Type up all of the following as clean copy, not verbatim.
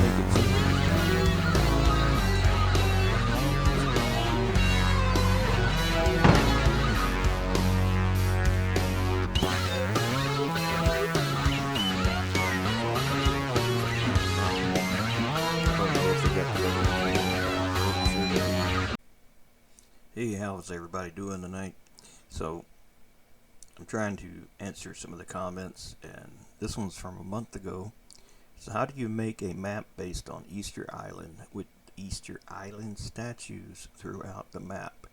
make it so Hey, how's everybody doing tonight? So, I'm trying to answer some of the comments, and this one's from a month ago. So, how do you make a map based on Easter Island with Easter Island statues throughout the map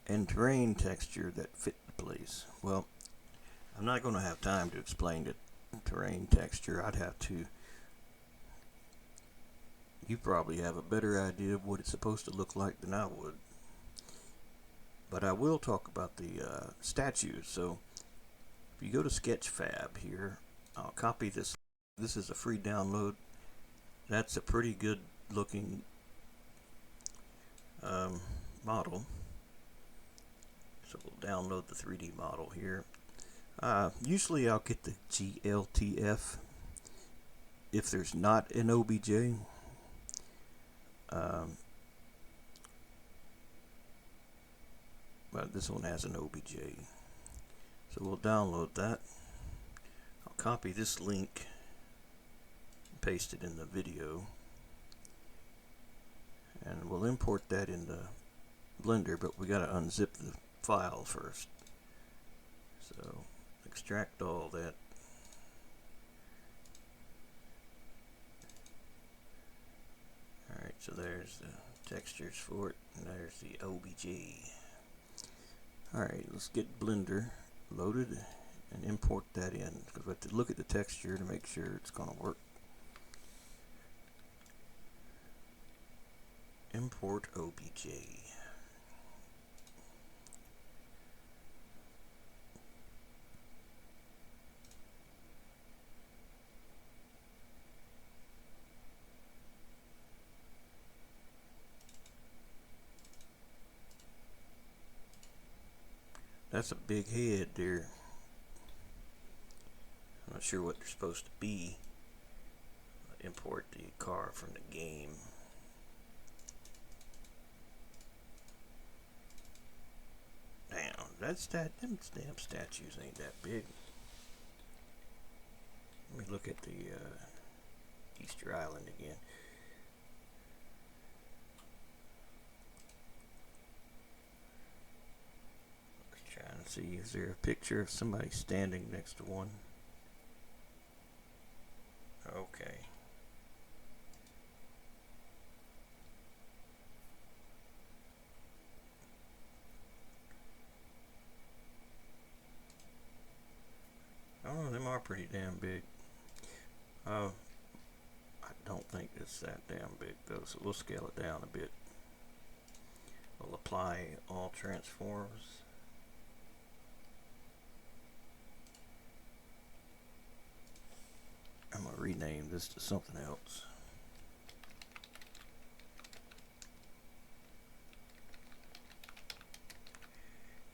and terrain texture that fit the place? Well, I'm not going to have time to explain the terrain texture. I'd have to. You probably have a better idea of what it's supposed to look like than I would. But I will talk about the statues. So if you go to Sketchfab here, I'll copy this. This is a free download. That's a pretty good looking model. So we'll download the 3D model here. Usually I'll get the GLTF if there's not an OBJ. But this one has an OBJ, so we'll download that. I'll copy this link and paste it in the video, and we'll import that into Blender, but we gotta unzip the file first. So extract all that. Alright, so there's the textures for it, and there's the OBJ. Alright, let's get Blender loaded and import that in, because we have to look at the texture to make sure it's going to work. Import OBJ. That's a big head there. I'm not sure what they're supposed to be. Import the car from the game. Damn, them damn statues ain't that big. Let me look at the Easter Island again. Trying to see, is there a picture of somebody standing next to one? Okay. Oh, them are pretty damn big. I don't think it's that damn big though, so we'll scale it down a bit. We'll apply all transforms. I'm going to rename this to something else.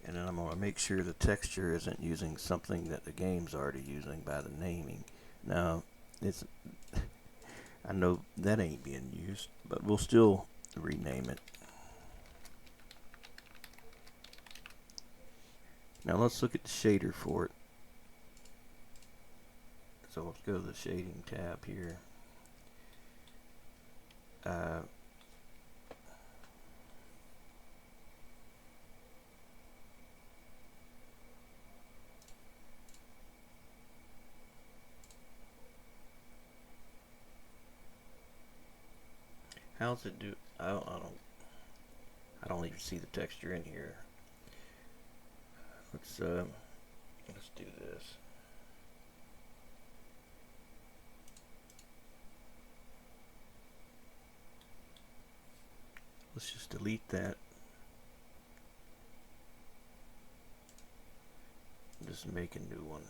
And then I'm going to make sure the texture isn't using something that the game's already using by the naming. Now, I know that ain't being used, but we'll still rename it. Now let's look at the shader for it. So let's go to the shading tab here. How's it do? I don't even see the texture in here. Let's do this. Let's just delete that. Just make a new one.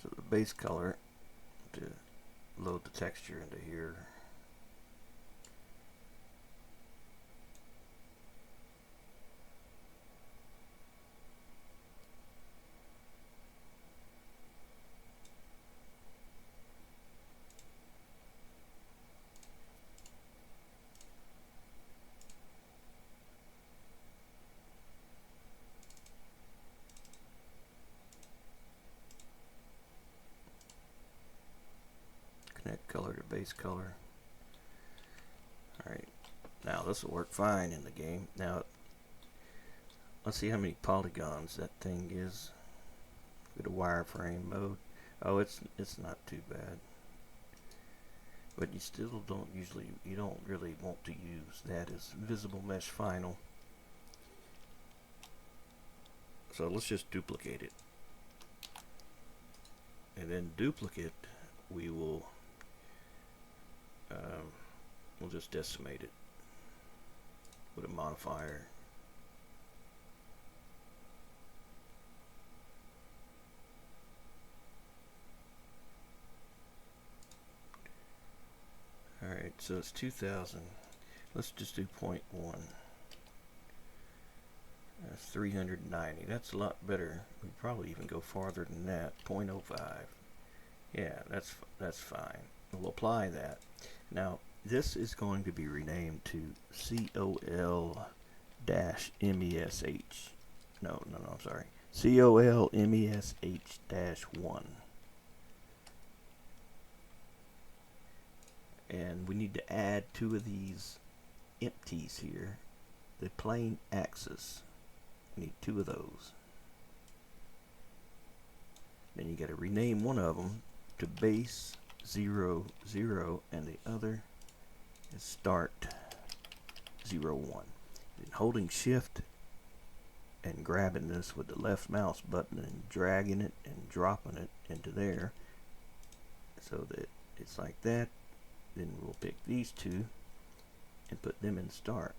So the base color, to load the texture into here. back color to base color. Alright, now this will work fine in the game. Now, let's see how many polygons that thing is. Go to wireframe mode. Oh, it's not too bad. But you still don't really want to use that as visible mesh final. So let's just duplicate it. And then duplicate, we'll just decimate it with a modifier. Alright, so it's 2000. Let's just do 0.1. That's 390. That's a lot better. We probably even go farther than that. 0.05. Yeah, that's fine. We'll apply that. Now, this is going to be renamed to COL-MESH. No, I'm sorry. COL-MESH-1. And we need to add two of these empties here. The plane axis. We need two of those. Then you got to rename one of them to base 0, 0, and the other is start 0, 1. And holding shift and grabbing this with the left mouse button and dragging it and dropping it into there so that it's like that. Then we'll pick these two and put them in start.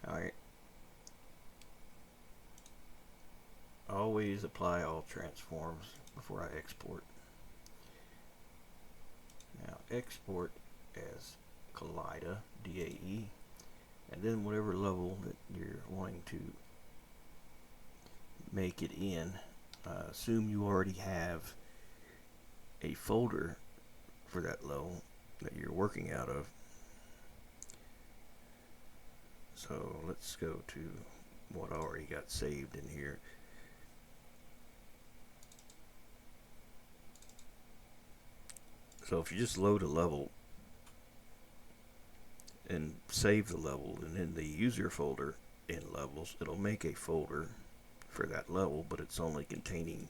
Alright. Always apply all transforms before I export. Now export as Collida, DAE, and then whatever level that you're wanting to make it in. Assume you already have a folder for that level that you're working out of. So let's go to what I already got saved in here. So if you just load a level and save the level, and in the user folder in levels, it'll make a folder for that level, but it's only containing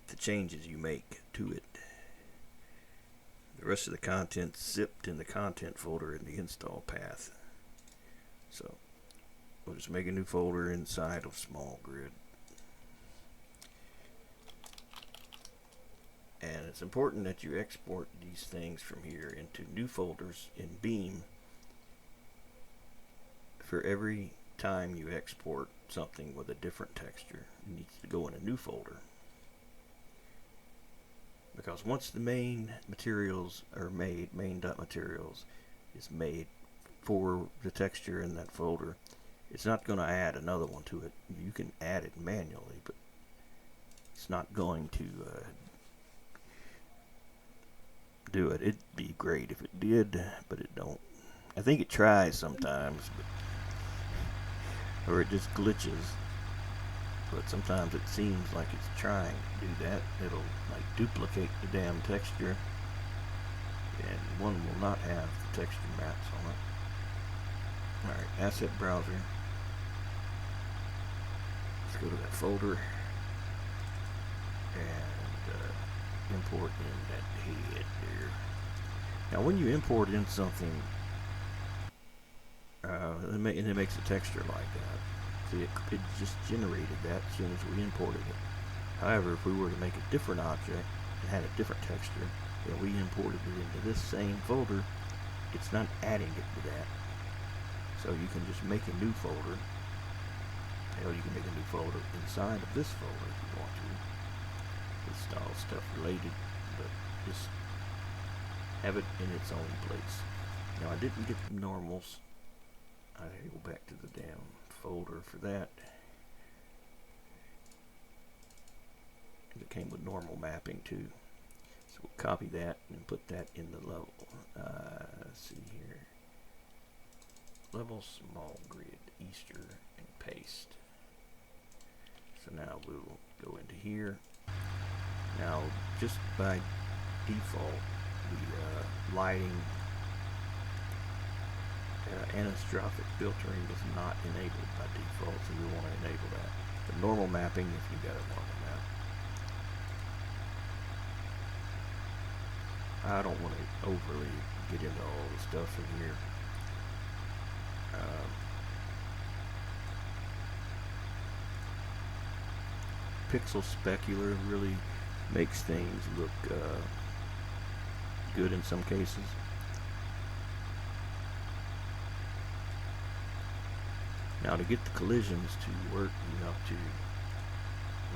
the changes you make to it. The rest of the content's zipped in the content folder in the install path. So we'll just make a new folder inside of small grid. And it's important that you export these things from here into new folders in Beam. For every time you export something with a different texture, it needs to go in a new folder. Because once the main materials are made, main.materials is made for the texture in that folder, it's not going to add another one to it. You can add it manually, but it's not going to do it. It'd be great if it did, but it don't. I think it tries sometimes, or it just glitches. But sometimes it seems like it's trying to do that. It'll like duplicate the damn texture, and one will not have the texture maps on it. Alright, asset browser. Let's go to that folder and import in that head there. Now when you import in something, and it makes a texture like that. See, it just generated that as soon as we imported it. However, if we were to make a different object and had a different texture, and we imported it into this same folder, it's not adding it to that. So you can just make a new folder. Hell, you can make a new folder inside of this folder if you want to. Install stuff related, but just have it in its own place. Now I didn't get the normals. I had to go back to the damn folder for that. It came with normal mapping too. So we'll copy that and put that in the level. Let's see here. level small grid Easter and paste. So now we'll go into here. Now, just by default, the lighting anisotropic filtering is not enabled by default, so you want to enable that. The normal mapping, if you got a normal map. I don't want to overly get into all the stuff in here. Pixel specular really makes things look good in some cases. Now, to get the collisions to work, you have to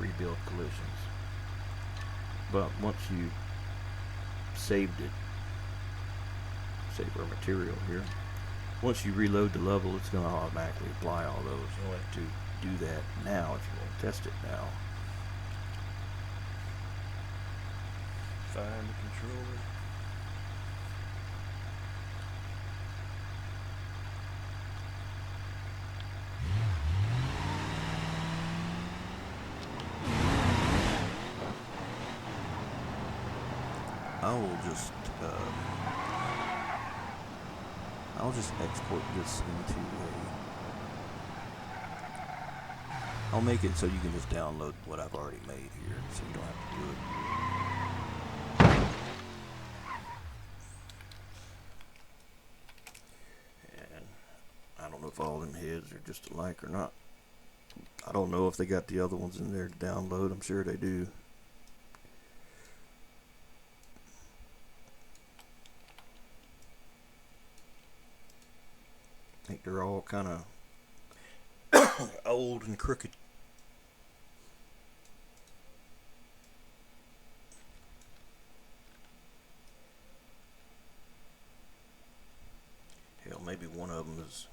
rebuild collisions. But once you saved it, save our material here, once you reload the level, it's going to automatically apply all those. You'll have to do that now if you want to test it now. Find the controller. I'll just export this into I'll make it so you can just download what I've already made here, so you don't have to do it. And I don't know if all them heads are just alike or not. I don't know if they got the other ones in there to download. I'm sure they do. I think they're all kind of old and crooked. Hell, maybe one of them is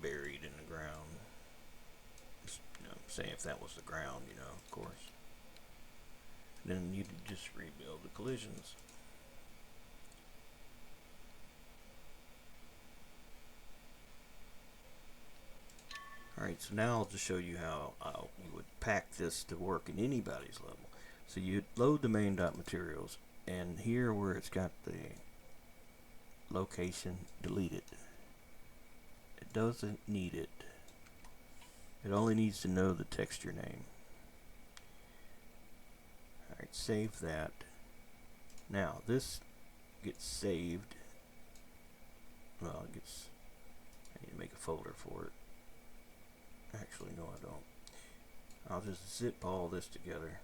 buried in the ground. Just, say if that was the ground, of course. Then you just rebuild the collisions. Alright, so now I'll just show you how you would pack this to work in anybody's level. So you load the main.materials, and here where it's got the location, delete it. It doesn't need it. It only needs to know the texture name. Alright, save that. Now this gets saved. Well, it gets, I need to make a folder for it. Actually, no, I don't. I'll just zip all this together.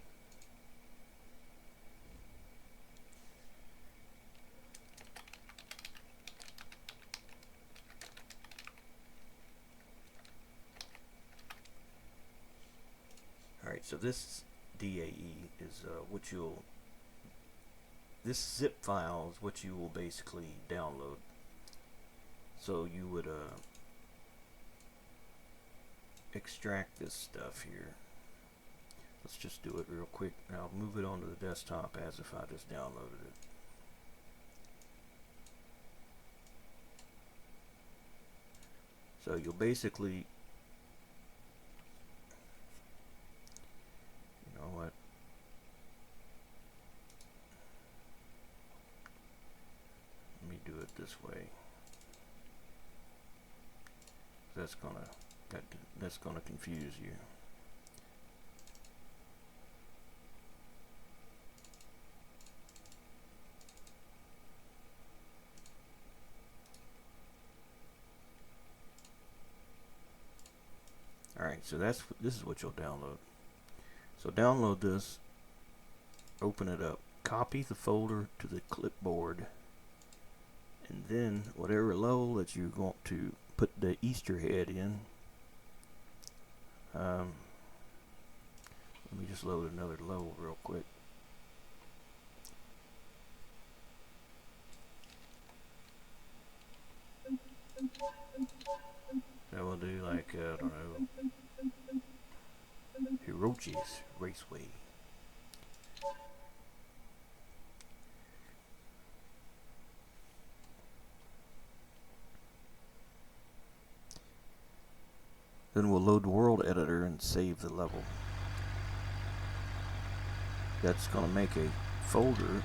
Alright, so this DAE is this zip file is what you will basically download. So you would extract this stuff here. Let's just do it real quick. Now move it onto the desktop as if I just downloaded it. So you'll basically, you know what? Let me do it this way. That's gonna confuse you. Alright, so this is what you'll download. So download this, open it up, copy the folder to the clipboard, and then whatever level that you want to put the Easter head in. Let me just load another level real quick. That will do like, I don't know, Hirochi's Raceway. Then we'll load the world editor and save the level. That's going to make a folder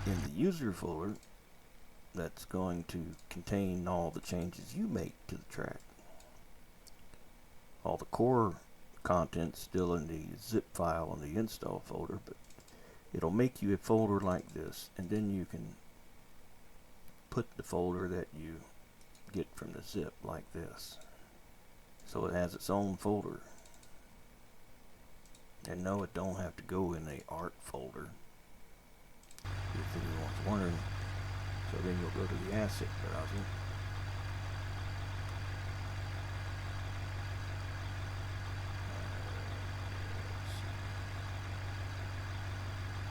in the user folder that's going to contain all the changes you make to the track. All the core content's still in the zip file in the install folder, but it'll make you a folder like this, and then you can put the folder that you get from the zip like this. So it has its own folder. And no, it don't have to go in a art folder, if anyone's wondering. So then you'll go to the asset browser.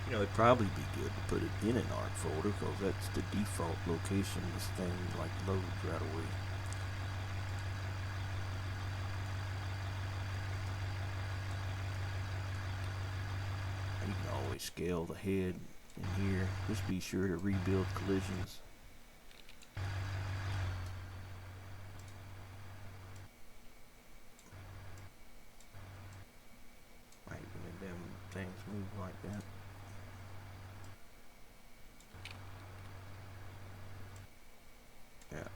You know, it'd probably be good to put it in an art folder, because that's the default location this thing like loads right away. You can always scale the head in here. Just be sure to rebuild collisions. Right, make them things move like that. Yeah.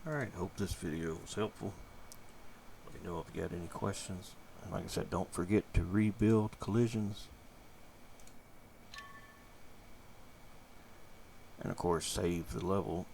Alright, hope this video was helpful. Let me know if you got any questions. And like I said, don't forget to rebuild collisions. And of course, save the level